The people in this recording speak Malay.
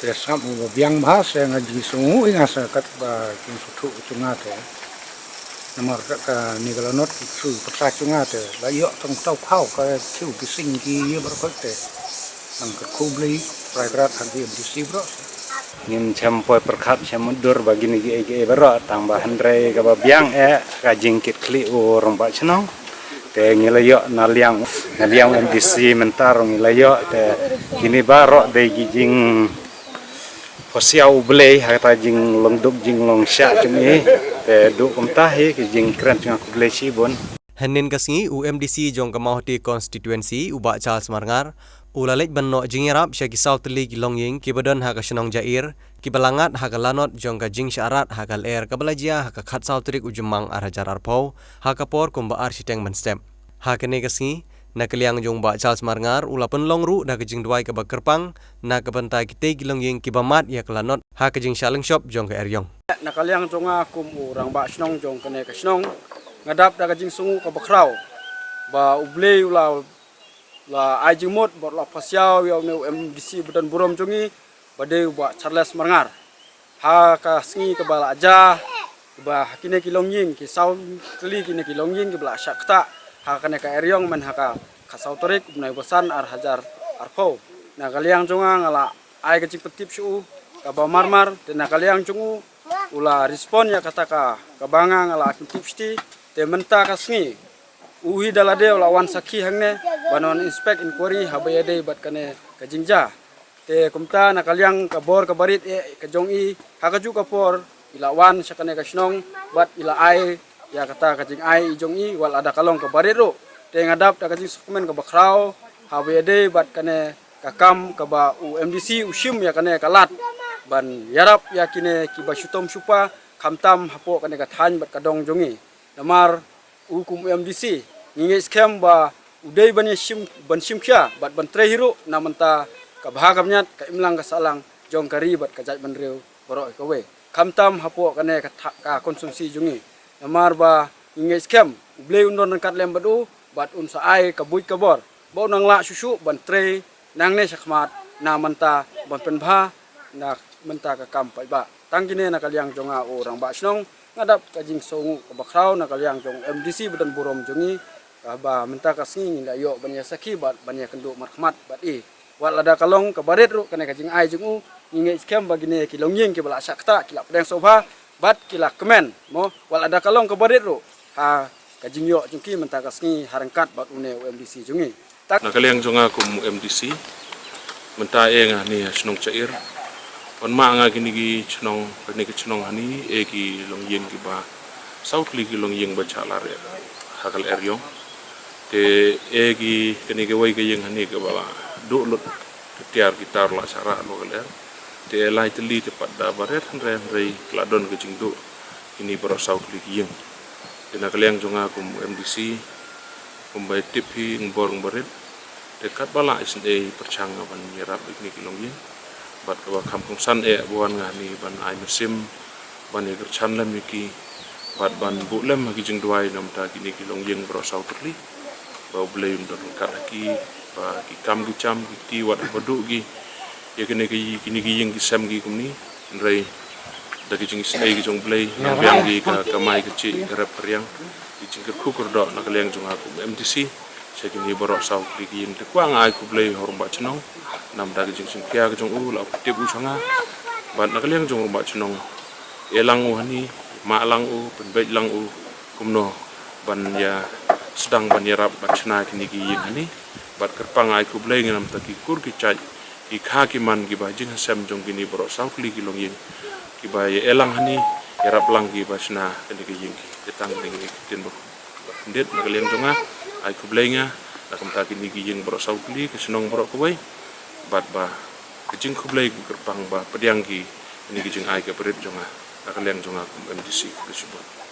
Tresam mo biang bahas yang ngaji sungu ingas kat ba kin sutu cungate. Namar ka ni galonot su persa cungate. La yo tong tau khau ka chu bising ki ye berkote. Ang ka kubli pragrat hadi MDC bro. Ngin champoy perkap chamundur bagi ni ge bero tambahan re ka ba biang ka jingkit kli urang ba chnong. Te ngilayo naliang MDC mentar ngilayo te kini baro de gijing Posiau belai hata jing long duk jing long syak cumi te duk kumtahi ke jing keren cuma aku belai sibon. Henin kasngi UMDC jong kemau di konstituensi ubak Charles Marngar ulalek benno jing yarap syaki South League Longying kibadan haka senong jair kibalangat haka lanot jong ka jing syarat haka ler kabalajia haka khat South League ujumang arhajar arpau haka por kumba arsiteng menstem. Haka ne kasngi nakaliang jong ba Charles Marngar ulapan longru na kejing duai ke bakerpang na kebentai kita gilong yeng kibamat ya kelanot ha kejing shaling shop jong ke eryong nakaliang jonga kum urang ba snong jong kene ke snong ngadap da kejing sungu ke bakrau ba uble la ajing mot bor la pasiau ya ne MDC bedan burom jongi bade ba Charles Marngar ha ka sngi ke bala aja ba kine kilong yeng ki saw kli kine kilong yeng ke bala syakta haka ne ka eryong men haka kasau torik bunai bosan arhajar arpau na kaliang jonga ngala ai kecik petip shu ka ba marmar dan na kaliang jongu ula respon ya kata ka banga ngala petip sti te menta kasngi uhi dalade ula wan saki hangne banon inspect inquiry habayade bat kane ka jingja te kumta na kaliang ka bor ka barit ka jongi haka ju ka por ila wan sakane ka snong bat ila ai ya kata kajing ai jongi wal ada kalong ke bariru te ngadap da kajing sukumen ke bakrau hawede bat kane kakam ke ba UMDC usim ya kane kalat ban yarap ya kine ki ba syutom supa kamtam hapo kane ka than bat kadong jongi namar hukum UMDC nginge scam ba udai ban sim kya bat ban tre hiru namanta ka bahagamnyat ka imlang ka salang jong kari bat kajat ban reu borok ka we kamtam hapo kane ka konsumsi jongi namar ba inge scam uble undon kat lem badu bat unsa ai kabuit kabor bau nang la susu ban tre nang ne sakmat na manta ban penbha na menta ka kam pai ba tangkine na kaliang jonga orang ba snong ngadap kajing songu ka bakrau na kaliang jong MDC bedan burom jongi ka ba menta ka singi la yo ban ya saki bat ban ya kendu markhmat bat wal ada kalong ka baret ru kana kajing ai jongu inge scam bagine kilong yeng ke bala sakta kila pedang sobha bat kila kemen mo wal ada kalong ke barit ru ha kajing yo jungki menta kasngi harangkat bat une UMDC jungi tak nakaliang jonga kum MDC menta nga ni snong cair on ma nga gini gi snong ni gi snong hani gi long yeng gi ba South League long yeng ba chalar hakal eryong te gi kini gi wai gi yeng hani ga bala do lut tiar gitar la sara lo galer te lai teli te pada baret rei kladon ke jingdo ini bro South League yeng ina kaliang jonga kum MDC kumbai tip hi ngbor ngbaret dekat bala isne perchanga ban mirap ini kilong yeng bat ka kampung san buan ngani ban ai musim ban iker chan lam iki bat ban bulem gi jingdwai nam ta kini kilong yeng bro South League ba blei undon kat ki ba ki kam gi cham gi ti wat bodu gi ya kini gi yang kisam gi kumni rei dagi jing snai gi jong blai nang biang gi ka mai ke ci garap riang gi jing ku kurdo na kaliang jong aku MDC saya kini borok South League yang te kwang ai ku blai horum ba chnong nam dagi jing sing kya gi jong la tip u sanga ban na kaliang jong ba chnong elang u hani ma lang u penbej lang u kumno ban ya sedang ban yarap ba chna kini gi yang hani bat kerpang ai ku blai nginam ta ki kur ki chai ikha ki man ki ba jing sam jong gini bro South League long yeng ki ba ye elang hani yarap lang ki ba sna kini ki yeng ki tang ding ki tin bo ndet na kaliang jonga ai ku blenga na kam ta kini ki yeng bro South League ki snong bro ko bai bat ba ki jing ku blai ku kerpang ba pediang ki kini ki jing ai ka perit jonga na kaliang jonga kum MDC ki subot